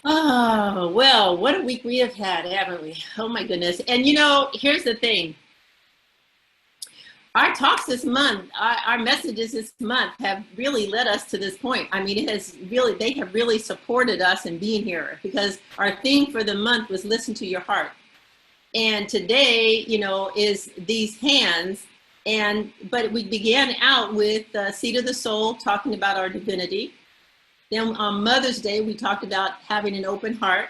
Oh, well, what a week we have had, haven't we? Oh my goodness. And here's the thing. Our talks this month, our messages this month have really led us to this point. I mean, they have really supported us in being here because our theme for the month was listen to your heart. And today, is these hands. But we began out with Seed of the Soul, talking about our divinity. Then on Mother's Day, we talked about having an open heart.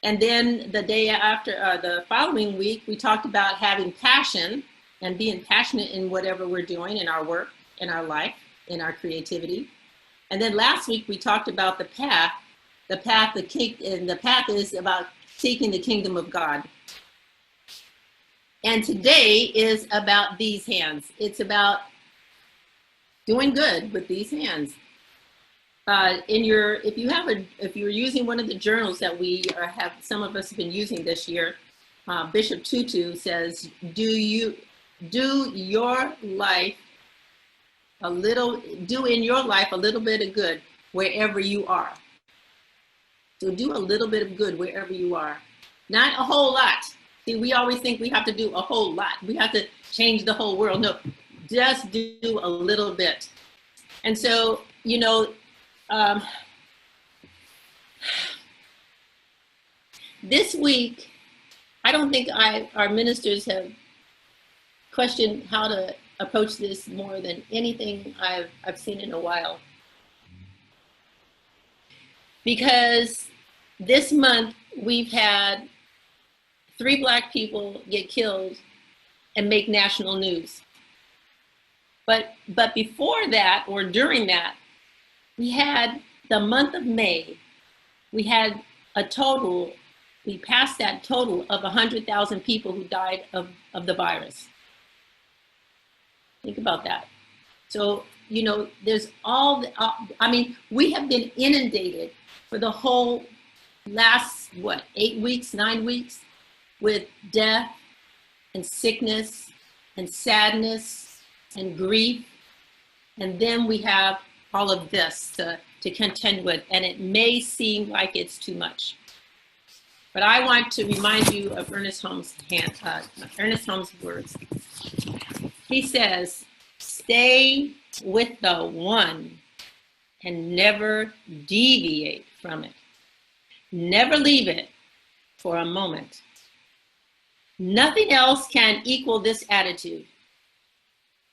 And then the day after, the following week, we talked about having passion and being passionate in whatever we're doing in our work, in our life, in our creativity. And then last week, we talked about the path. The path is about seeking the kingdom of God. And today is about these hands. It's about doing good with these hands. If you're using one of the journals that some of us have been using this year, Bishop Tutu says, do in your life a little bit of good wherever you are. So do a little bit of good wherever you are, not a whole lot. See, we always think we have to do a whole lot. We have to change the whole world. No, just do a little bit. And so, this week, I don't think our ministers have questioned how to approach this more than anything I've seen in a while. Because this month we've had 3 Black people get killed and make national news. But before that, or during that, we had the month of May, we passed that total of 100,000 people who died of the virus. Think about that. So, there's we have been inundated for the whole last, 8 weeks, 9 weeks, with death and sickness and sadness and grief. And then we have all of this to contend with, and it may seem like it's too much. But I want to remind you of Ernest Holmes' words. He says, stay with the one and never deviate from it. Never leave it for a moment. Nothing else can equal this attitude.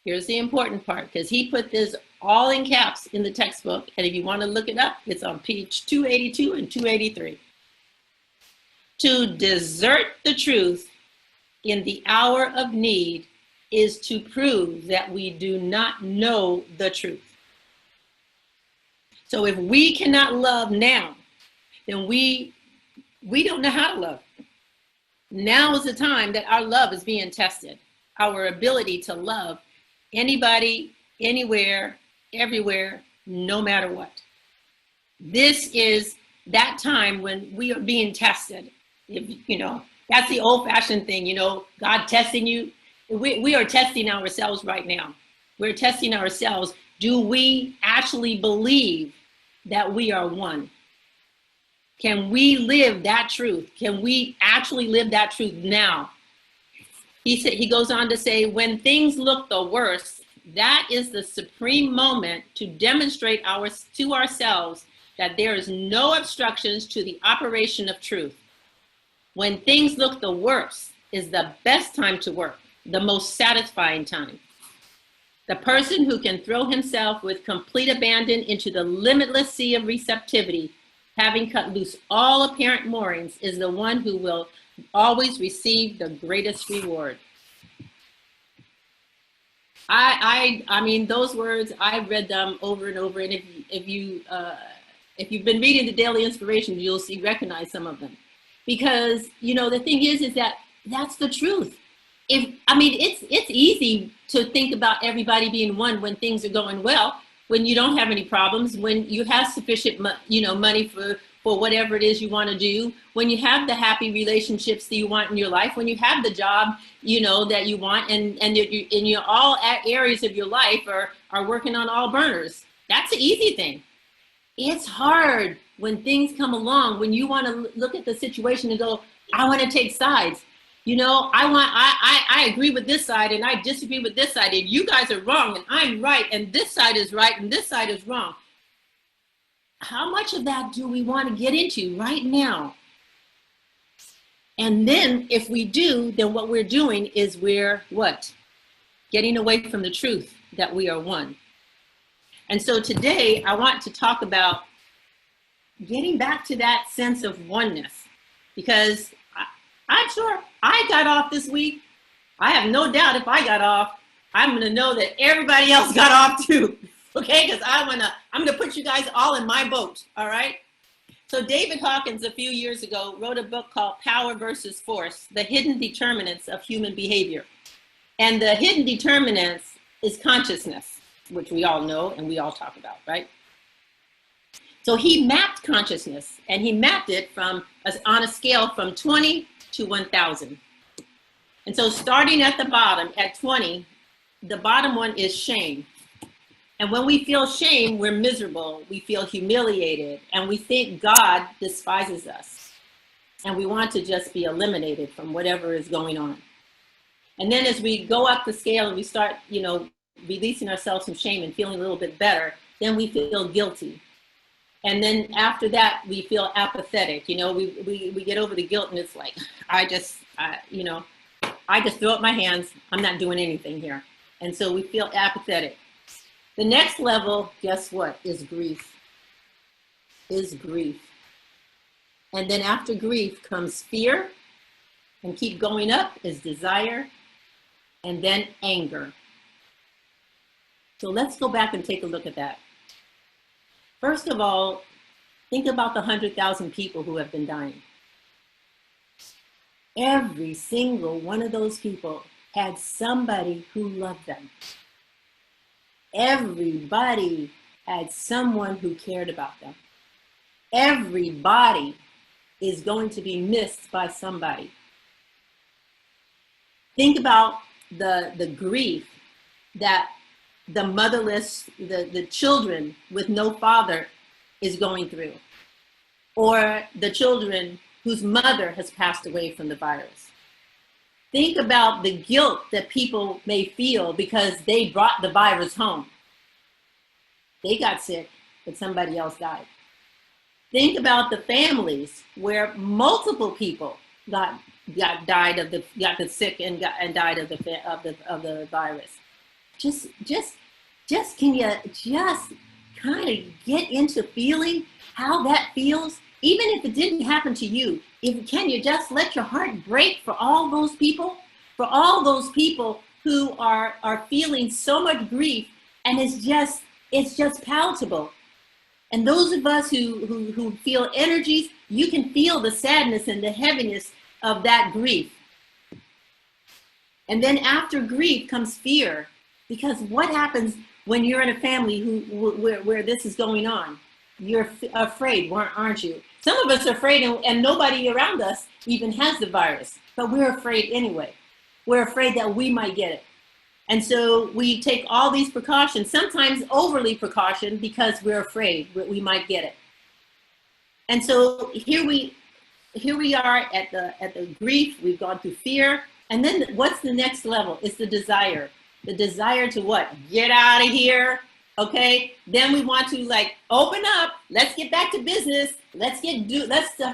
Here's the important part, because he put this all in caps in the textbook. And if you want to look it up, it's on page 282 and 283. To desert the truth in the hour of need is to prove that we do not know the truth. So if we cannot love now, then we don't know how to love. Now is the time that our love is being tested. Our ability to love anybody, anywhere, everywhere, no matter what. This is that time when we are being tested. That's the old-fashioned thing, God testing you. We are testing ourselves right now. We're testing ourselves. Do we actually believe that we are one? Can we live that truth? Can we actually live that truth now? He goes on to say, when things look the worst, that is the supreme moment to demonstrate to ourselves that there is no obstructions to the operation of truth. When things look the worst is the best time to work, the most satisfying time. The person who can throw himself with complete abandon into the limitless sea of receptivity, having cut loose all apparent moorings, is the one who will always receive the greatest reward. I mean, those words, I've read them over and over. And if you've been reading the Daily Inspiration, you'll recognize some of them. Because, the thing is that that's the truth. It's easy to think about everybody being one when things are going well, when you don't have any problems, when you have sufficient, money for whatever it is you want to do, when you have the happy relationships that you want in your life, when you have the job, that you want, and you all areas of your life are working on all burners. That's an easy thing. It's hard when things come along, when you want to look at the situation and go, I want to take sides. You know, I agree with this side and I disagree with this side, and you guys are wrong and I'm right and this side is right and this side is wrong. How much of that do we want to get into right now? And then if we do, then what we're doing is we're what? Getting away from the truth that we are one. And so today I want to talk about getting back to that sense of oneness, because I'm sure I got off this week. I have no doubt if I got off, I'm going to know that everybody else got off too. Okay, because I'm gonna put you guys all in my boat. All right. So David Hawkins a few years ago wrote a book called Power versus Force: The Hidden Determinants of Human Behavior. And the hidden determinants is consciousness, which we all know and we all talk about, right? So he mapped consciousness, and he mapped it on a scale from 20 to 1,000. And so starting at the bottom, at 20, the bottom one is shame. And when we feel shame, we're miserable, we feel humiliated, and we think God despises us. And we want to just be eliminated from whatever is going on. And then as we go up the scale and we start, you know, releasing ourselves from shame and feeling a little bit better, then we feel guilty. And then after that, we feel apathetic. You know, we get over the guilt and it's like, I just throw up my hands. I'm not doing anything here. And so we feel apathetic. The next level, guess what, is grief. Is grief. And then after grief comes fear, and keep going up is desire, and then anger. So let's go back and take a look at that. First of all, think about the 100,000 people who have been dying. Every single one of those people had somebody who loved them. Everybody had someone who cared about them. Everybody is going to be missed by somebody. Think about the grief that the motherless, the children with no father is going through, or the children whose mother has passed away from the virus. Think about the guilt that people may feel because they brought the virus home. They got sick, but somebody else died. Think about the families where multiple people got sick and died of the virus. Just can you just kind of get into feeling how that feels? Even if it didn't happen to you, can you just let your heart break for all those people? For all those people who are feeling so much grief, and it's just palatable. And those of us who feel energies, you can feel the sadness and the heaviness of that grief. And then after grief comes fear, because what happens when you're in a family where this is going on? You're afraid, aren't you? Some of us are afraid, and nobody around us even has the virus, but we're afraid anyway. We're afraid that we might get it. And so we take all these precautions, sometimes overly precaution, because we're afraid we might get it. And so here we are at the grief. We've gone through fear. And then what's the next level? It's the desire. The desire to what? Get out of here. Okay, then we want to like open up. Let's get back to business. Let's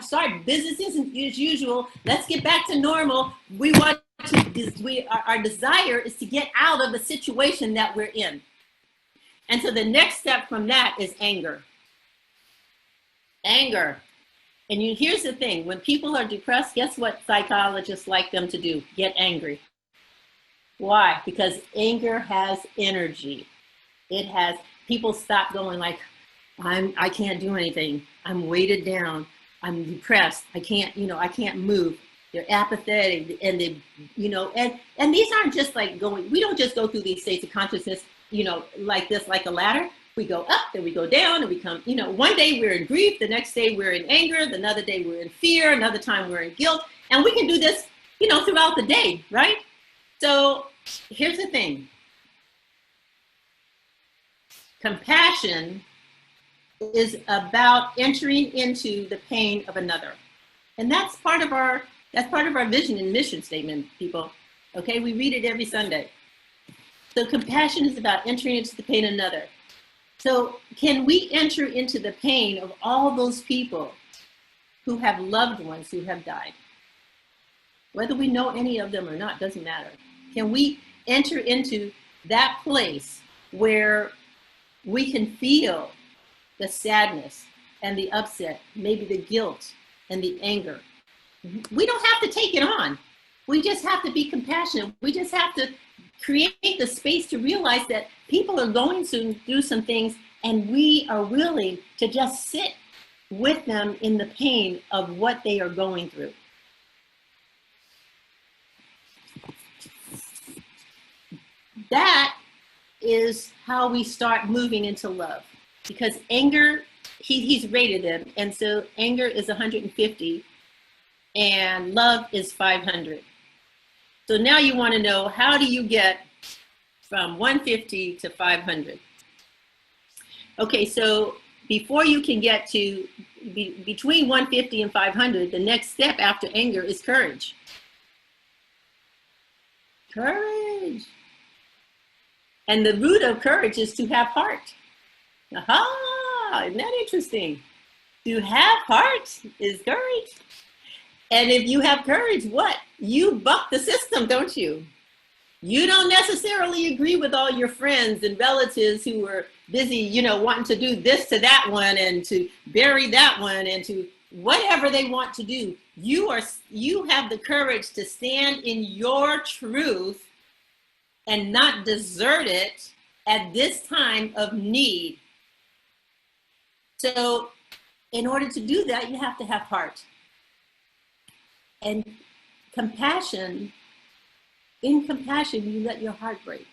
start business as usual. Let's get back to normal. Our desire is to get out of the situation that we're in. And so the next step from that is anger. Anger. And here's the thing: when people are depressed, guess what psychologists like them to do? Get angry. Why? Because anger has energy. It has, people stop going like, I can't do anything. I'm weighted down. I'm depressed. I can't move. They're apathetic, and and these aren't just like we don't just go through these states of consciousness, like this, like a ladder. We go up, then we go down, and we come, one day we're in grief, the next day we're in anger, another day we're in fear, another time we're in guilt. And we can do this, throughout the day, right? So here's the thing. Compassion is about entering into the pain of another. And that's part of our vision and mission statement, people. Okay, we read it every Sunday. So compassion is about entering into the pain of another. So can we enter into the pain of all those people who have loved ones who have died? Whether we know any of them or not, doesn't matter. Can we enter into that place where we can feel the sadness and the upset, maybe the guilt and the anger? We don't have to take it on. We just have to be compassionate. We just have to create the space to realize that people are going through some things, and we are willing to just sit with them in the pain of what they are going through. That is how we start moving into love, because anger, he's rated them, and so anger is 150 and love is 500. So now you want to know, how do you get from 150 to 500? Okay, so before you can get to between 150 and 500, the next step after anger is courage. Courage. And the root of courage is to have heart. Aha, isn't that interesting? To have heart is courage. And if you have courage, what? You buck the system, don't you? You don't necessarily agree with all your friends and relatives who are busy, wanting to do this to that one and to bury that one and to whatever they want to do. You have the courage to stand in your truth and not desert it at this time of need. So in order to do that, you have to have heart. And compassion, in compassion, you let your heart break.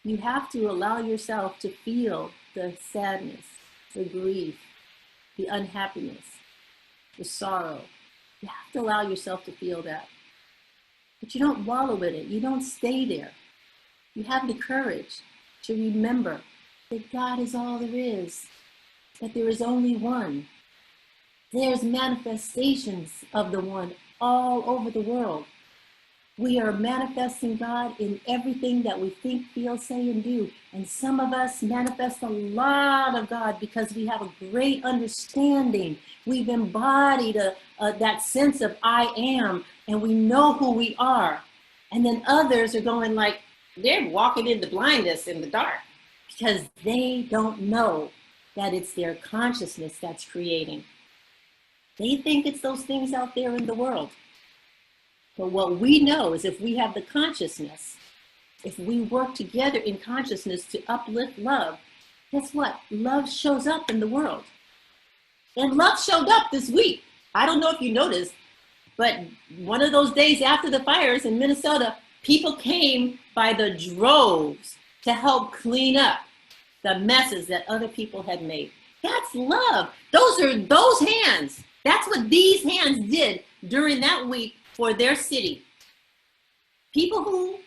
You have to allow yourself to feel the sadness, the grief, the unhappiness, the sorrow. You have to allow yourself to feel that. But you don't wallow in it. You don't stay there. You have the courage to remember that God is all there is, that there is only one. There's manifestations of the one all over the world. We are manifesting God in everything that we think, feel, say, and do. And some of us manifest a lot of God because we have a great understanding. We've embodied that sense of I am, and we know who we are. And then others are going like, they're walking into blindness in the dark because they don't know that it's their consciousness that's creating. They think it's those things out there in the world. But what we know is if we have the consciousness, if we work together in consciousness to uplift love, guess what? Love shows up in the world. And love showed up this week. I don't know if you noticed, but one of those days after the fires in Minnesota, people came by the droves to help clean up the messes that other people had made. That's love. Those are those hands. That's what these hands did during that week for their city. People who,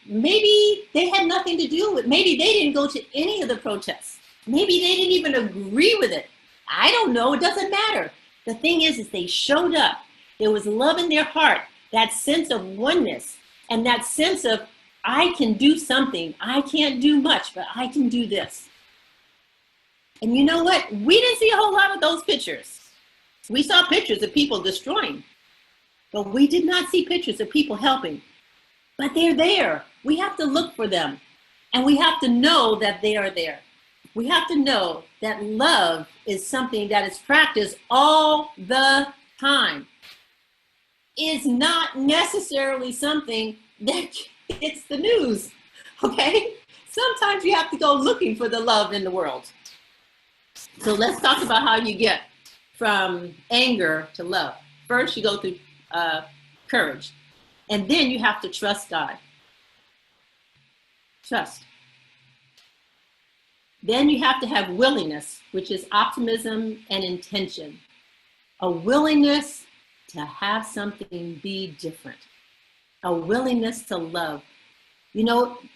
maybe they had nothing to do with, maybe they didn't go to any of the protests. Maybe they didn't even agree with it. I don't know, it doesn't matter. The thing is they showed up. There was love in their heart, that sense of oneness, and that sense of, I can do something. I can't do much, but I can do this. And you know what? We didn't see a whole lot of those pictures. We saw pictures of people destroying, but we did not see pictures of people helping. But they're there. We have to look for them, and we have to know that they are there. We have to know that love is something that is practiced all the time. It's not necessarily something that hits the news, okay? Sometimes you have to go looking for the love in the world. So let's talk about how you get from anger to love. First, you go through courage, and then you have to trust God. Trust. Then you have to have willingness, which is optimism and intention. A willingness to have something be different. A willingness to love.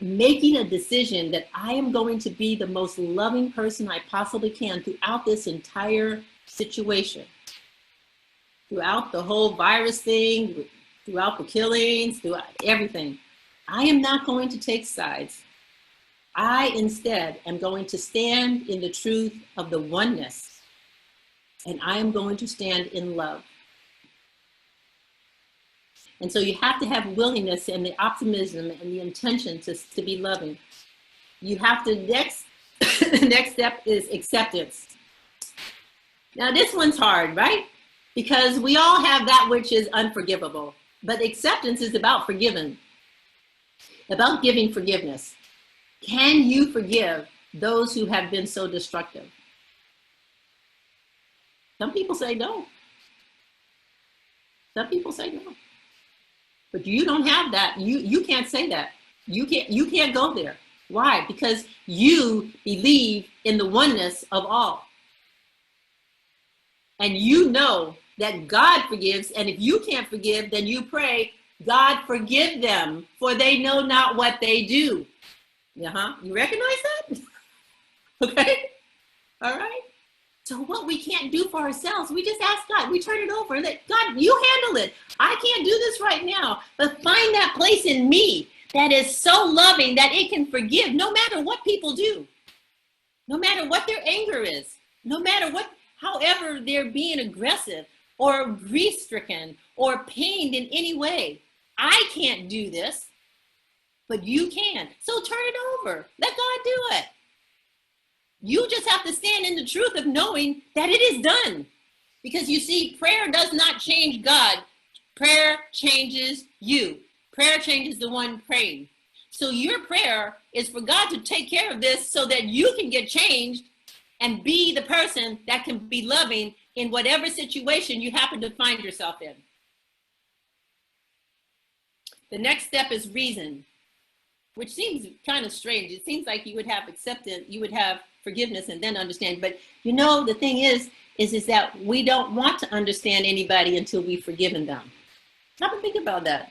Making a decision that I am going to be the most loving person I possibly can throughout this entire situation, throughout the whole virus thing, throughout the killings, throughout everything. I am not going to take sides. I instead am going to stand in the truth of the oneness, and I am going to stand in love. And so you have to have willingness and the optimism and the intention to be loving. You have to, the next step is acceptance. Now this one's hard, right? Because we all have that which is unforgivable, but acceptance is about forgiving, about giving forgiveness. Can you forgive those who have been so destructive? Some people say no. Some people say no. But you don't have that. You can't say that. You can't go there. Why? Because you believe in the oneness of all. And you know that God forgives, and if you can't forgive, then you pray, God forgive them, for they know not what they do. You recognize that? Okay? All right? So what we can't do for ourselves, we just ask God. We turn it over and let God, you handle it. I can't do this right now. But find that place in me that is so loving that it can forgive no matter what people do. No matter what their anger is. No matter what, however they're being aggressive or grief-stricken or pained in any way. I can't do this, but you can. So turn it over. Let God do it. You just have to stand in the truth of knowing that it is done. Because you see, prayer does not change God. Prayer changes you. Prayer changes the one praying. So your prayer is for God to take care of this so that you can get changed and be the person that can be loving in whatever situation you happen to find yourself in. The next step is reason, which seems kind of strange. It seems like you would have acceptance, you would have forgiveness and then understand. But the thing is that we don't want to understand anybody until we've forgiven them. Have to think about that.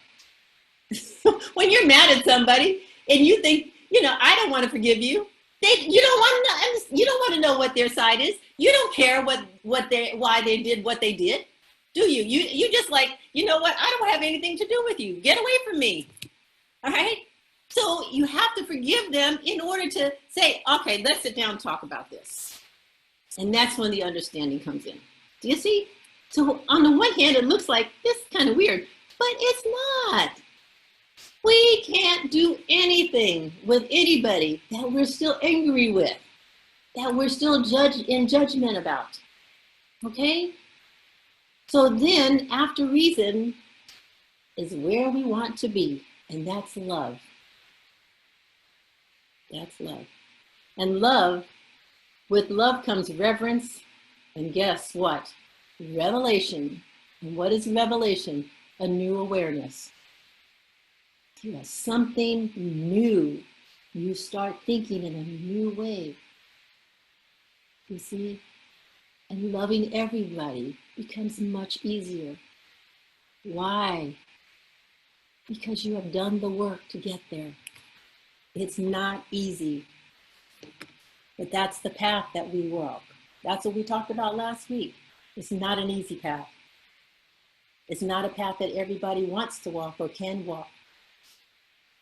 When you're mad at somebody and you think, I don't want to forgive you. You don't want to know what their side is. You don't care why they did what they did, do you? You just like, you know what? I don't have anything to do with you. Get away from me. All right. So you have to forgive them in order to say, okay, let's sit down and talk about this. And that's when the understanding comes in. Do you see? So on the one hand, it looks like it's kind of weird, but it's not. We can't do anything with anybody that we're still angry with, that we're still in judgment about. Okay? So then after reason is where we want to be, and that's love. That's love. And with love comes reverence, and guess what? Revelation. And what is revelation? A new awareness. Something new. You start thinking in a new way. You see? And loving everybody becomes much easier. Why? Because you have done the work to get there. It's not easy, but that's the path that we walk. That's what we talked about last week. It's not an easy path. It's not a path that everybody wants to walk or can walk.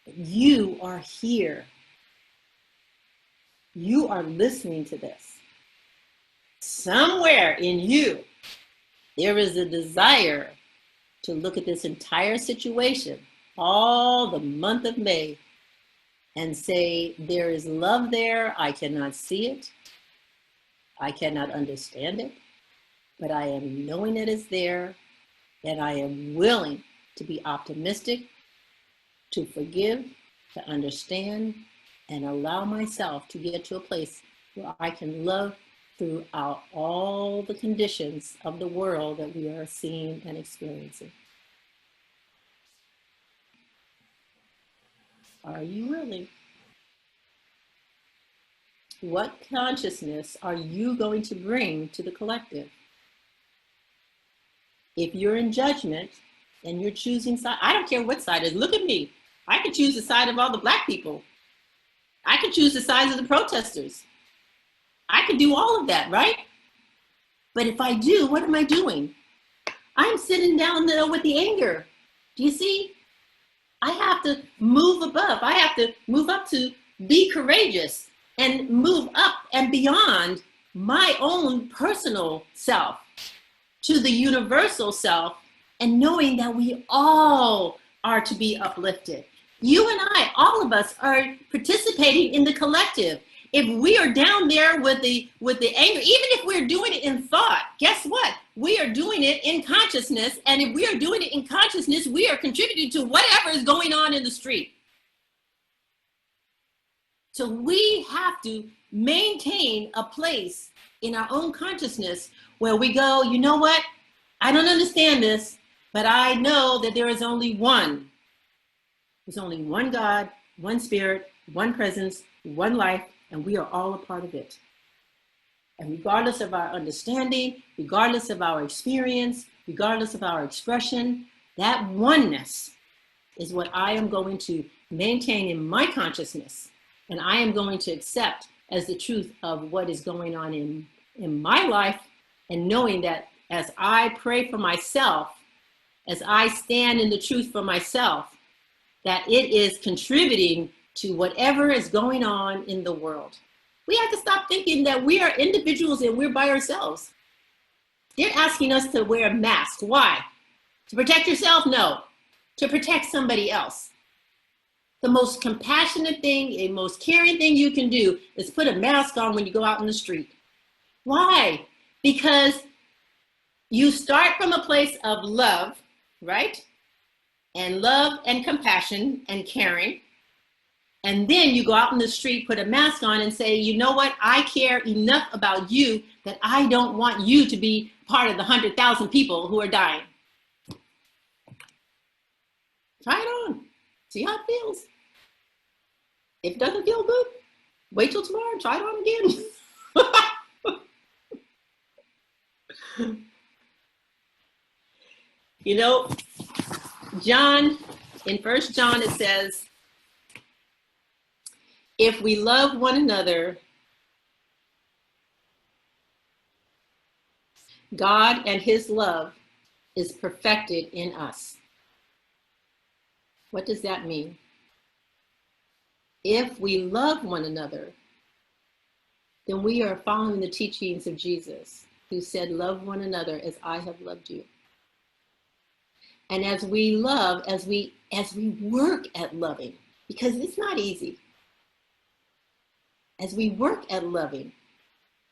But you are here. You are listening to this. Somewhere in you, there is a desire to look at this entire situation, all the month of May, and say, there is love there. I cannot see it. I cannot understand it, but I am knowing it is there, and I am willing to be optimistic, to forgive, to understand, and allow myself to get to a place where I can love throughout all the conditions of the world that we are seeing and experiencing. Are you willing? What consciousness are you going to bring to the collective? If you're in judgment and you're choosing side, I don't care what side it is. Look at me. I could choose the side of all the black people. I could choose the sides of the protesters. I could do all of that, right? But if I do, what am I doing? I'm sitting down there with the anger. Do you see? I have to move above. I have to move up to be courageous and move up and beyond my own personal self to the universal self, and knowing that we all are to be uplifted. You and I, all of us, are participating in the collective. If we are down there with the anger, even if we're doing it in thought, guess what? We are doing it in consciousness. And if we are doing it in consciousness, we are contributing to whatever is going on in the street. So we have to maintain a place in our own consciousness where we go, you know what? I don't understand this, but I know that there is only one. There's only one God, one spirit, one presence, one life, and we are all a part of it. And regardless of our understanding, regardless of our experience, regardless of our expression, that oneness is what I am going to maintain in my consciousness. And I am going to accept as the truth of what is going on in my life, and knowing that as I pray for myself, as I stand in the truth for myself, that it is contributing to whatever is going on in the world. We have to stop thinking that we are individuals and we're by ourselves. They're asking us to wear a mask. Why? To protect yourself? No. To protect somebody else. The most compassionate thing, the most caring thing you can do is put a mask on when you go out in the street. Why? Because you start from a place of love, right? And love and compassion and caring. And then you go out in the street, put a mask on and say, you know what? I care enough about you that I don't want you to be part of the 100,000 people who are dying. Try it on. See how it feels. If it doesn't feel good, wait till tomorrow and try it on again. You know, John, in 1 John, it says, if we love one another, God and his love is perfected in us. What does that mean? If we love one another, then we are following the teachings of Jesus, who said, love one another as I have loved you. And as we love, as we work at loving, because it's not easy. As we work at loving,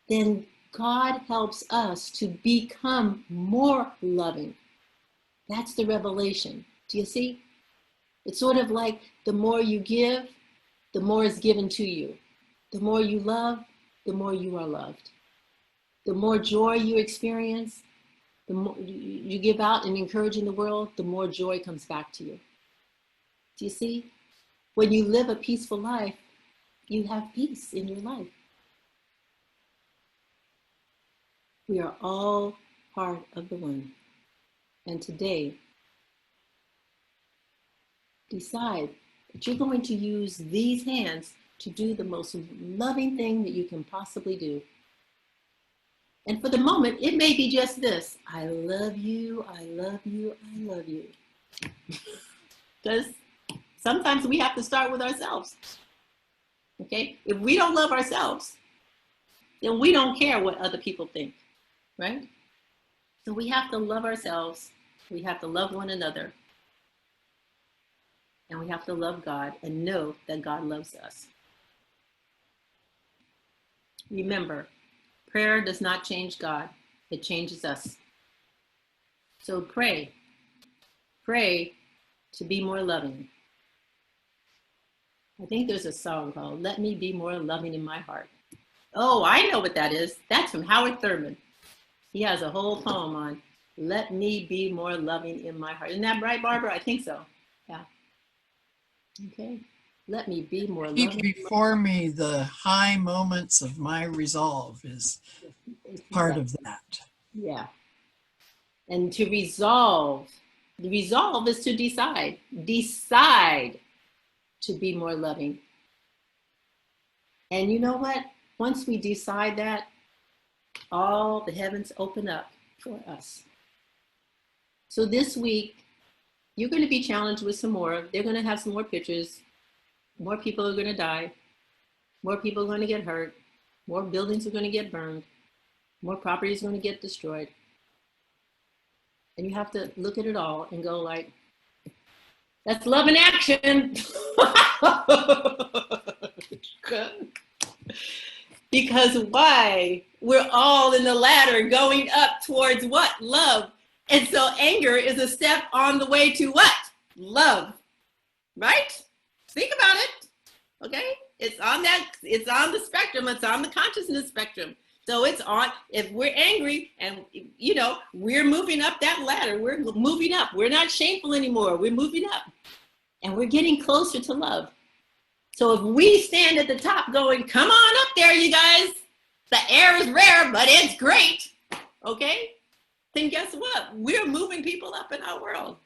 then God helps us to become more loving. That's the revelation. Do you see? It's sort of like the more you give, the more is given to you. The more you love, the more you are loved. The more joy you experience, the more you give out and encourage in the world, the more joy comes back to you. Do you see? When you live a peaceful life, you have peace in your life. We are all part of the one. And today, decide that you're going to use these hands to do the most loving thing that you can possibly do. And for the moment, it may be just this: I love you, I love you, I love you. Because sometimes we have to start with ourselves. Okay? If we don't love ourselves, then we don't care what other people think, right? So we have to love ourselves, we have to love one another, and we have to love God and know that God loves us. Remember, prayer does not change God, it changes us. So pray to be more loving. I think there's a song called Let Me Be More Loving in My Heart. Oh, I know what that is. That's from Howard Thurman. He has a whole poem on Let Me Be More Loving in My Heart. Isn't that right, Barbara? I think so. Yeah. Okay. Let me be more loving. Keep before me the high moments of my resolve is part of that. Yeah. And to resolve, the resolve is to decide. Decide to be more loving. And you know what? Once we decide that, all the heavens open up for us. So this week, you're going to be challenged with some more. They're going to have some more pictures. More people are going to die. More people are going to get hurt. More buildings are going to get burned. More property is going to get destroyed. And you have to look at it all and go like, that's love in action. Because why? We're all in the ladder going up towards what? Love. And so anger is a step on the way to what? Love. Right? Think about it. Okay? It's on the spectrum. It's on the consciousness spectrum. So it's on, if we're angry and, you know, we're moving up that ladder, we're moving up. We're not shameful anymore. We're moving up and we're getting closer to love. So if we stand at the top going, come on up there, you guys, the air is rare, but it's great. Okay? Then guess what? We're moving people up in our world.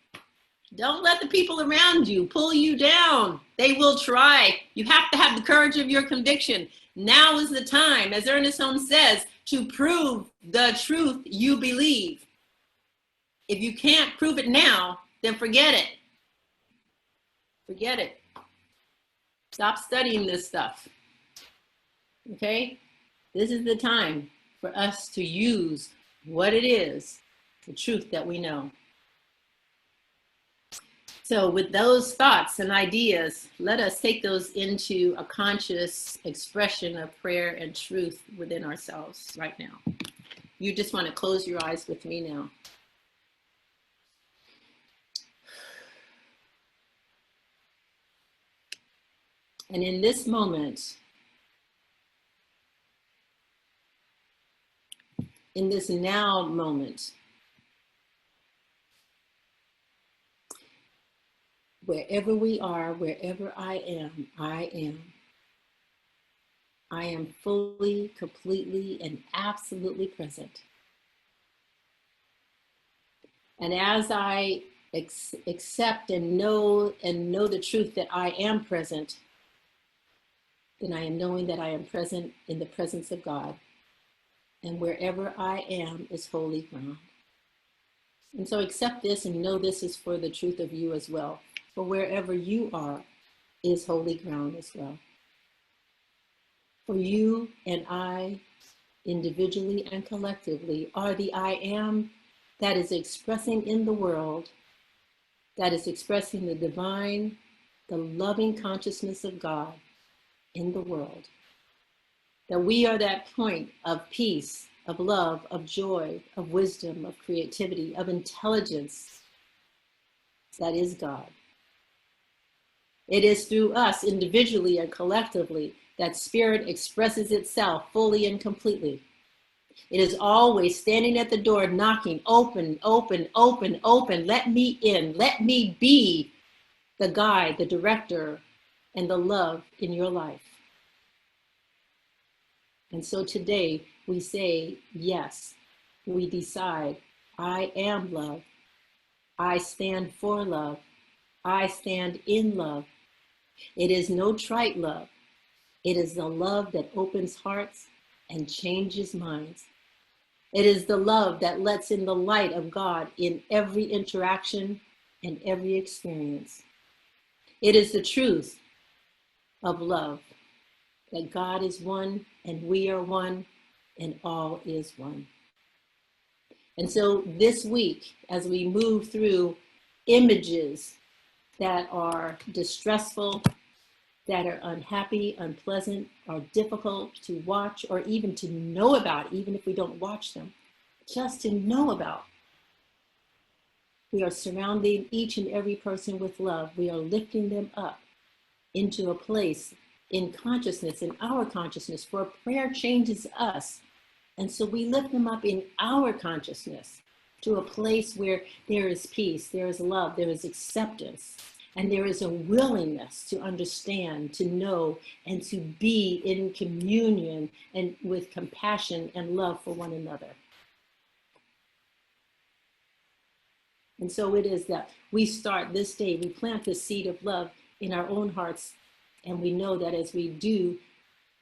Don't let the people around you pull you down. They will try. You have to have the courage of your conviction. Now is the time, as Ernest Holmes says, to prove the truth you believe. If you can't prove it now, then forget it. Forget it. Stop studying this stuff. Okay? This is the time for us to use what it is, the truth that we know. So with those thoughts and ideas, let us take those into a conscious expression of prayer and truth within ourselves right now. You just want to close your eyes with me now. And in this moment, in this now moment, wherever we are, wherever I am, I am fully, completely, and absolutely present. And as I accept and know the truth that I am present, then I am knowing that I am present in the presence of God. And wherever I am is holy ground. And so accept this and know this is for the truth of you as well. For wherever you are is holy ground as well. For you and I, individually and collectively, are the I am that is expressing in the world, that is expressing the divine, the loving consciousness of God in the world. That we are that point of peace, of love, of joy, of wisdom, of creativity, of intelligence that is God. It is through us individually and collectively that spirit expresses itself fully and completely. It is always standing at the door, knocking, open, open, open, open. Let me in. Let me be the guide, the director, and the love in your life. And so today we say, yes, we decide, I am love. I stand for love. I stand in love. It is no trite love. It is the love that opens hearts and changes minds. It is the love that lets in the light of God in every interaction and every experience. It is the truth of love, that God is one and we are one and all is one. And so this week, as we move through images that are distressful, that are unhappy, unpleasant, are difficult to watch or even to know about, even if we don't watch them, just to know about. We are surrounding each and every person with love. We are lifting them up into a place in consciousness, in our consciousness, for prayer changes us. And so we lift them up in our consciousness to a place where there is peace, there is love, there is acceptance, and there is a willingness to understand, to know, and to be in communion and with compassion and love for one another. And so it is that we start this day, we plant the seed of love in our own hearts. And we know that as we do,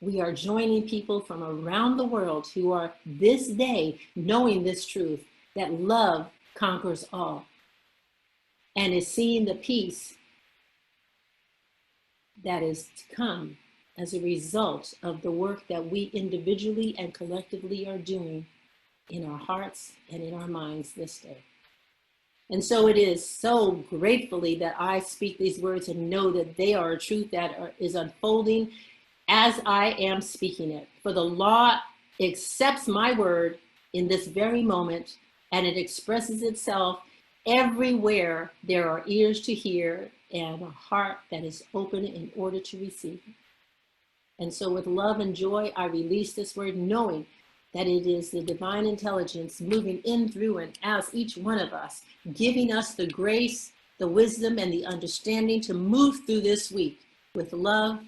we are joining people from around the world who are this day knowing this truth, that love conquers all, and is seeing the peace that is to come as a result of the work that we individually and collectively are doing in our hearts and in our minds this day. And so it is so gratefully that I speak these words and know that they are a truth that is unfolding as I am speaking it. For the law accepts my word in this very moment, and it expresses itself everywhere there are ears to hear and a heart that is open in order to receive. And so with love and joy, I release this word, knowing that it is the divine intelligence moving in, through, and as each one of us, giving us the grace, the wisdom, and the understanding to move through this week with love,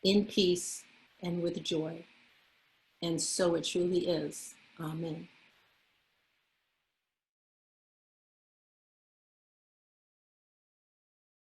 in peace, and with joy. And so it truly is. Amen.